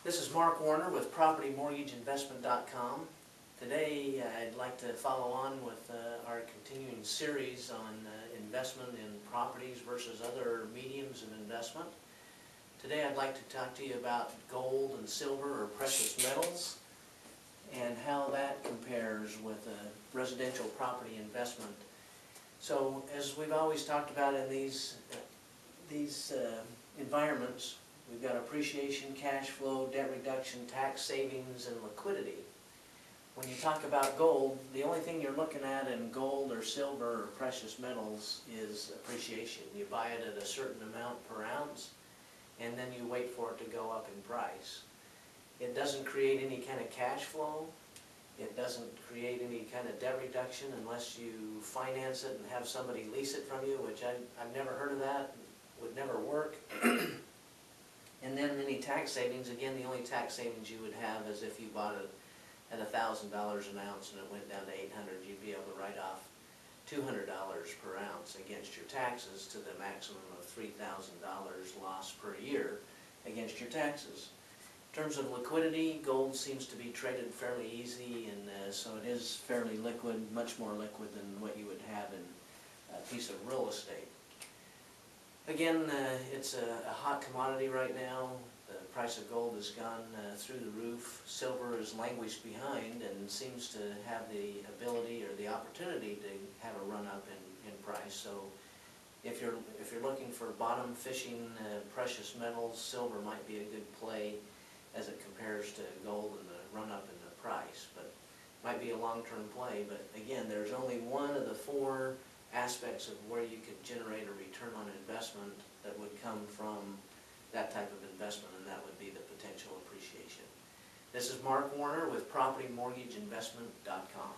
This is Mark Warner with PropertyMortgageInvestment.com. Today I'd like to follow on with our continuing series on investment in properties versus other mediums of investment. Today I'd like to talk to you about gold and silver or precious metals and how that compares with a residential property investment. So as we've always talked about in these environments, we've got appreciation, cash flow, debt reduction, tax savings, and liquidity. When you talk about gold, the only thing you're looking at in gold or silver or precious metals is appreciation. You buy it at a certain amount per ounce, and then you wait for it to go up in price. It doesn't create any kind of cash flow. It doesn't create any kind of debt reduction unless you finance it and have somebody lease it from you, which I've never heard of that. Would never work. And then any tax savings, again, the only tax savings you would have is if you bought it at $1,000 an ounce and it went down to $800, you'd be able to write off $200 per ounce against your taxes to the maximum of $3,000 loss per year against your taxes. In terms of liquidity, gold seems to be traded fairly easy, and so it is fairly liquid, much more liquid than what you would have in a piece of real estate. Again, it's a hot commodity right now. The price of gold has gone through the roof. Silver is languished behind and seems to have the ability or the opportunity to have a run up in price. So if you're looking for bottom fishing precious metals, silver might be a good play as it compares to gold and the run up in the price. But might be a long-term play. But again, there's only one of the four aspects of where you could generate a return on investment that would come from that type of investment, and that would be the potential appreciation. This is Mark Warner with PropertyMortgageInvestment.com.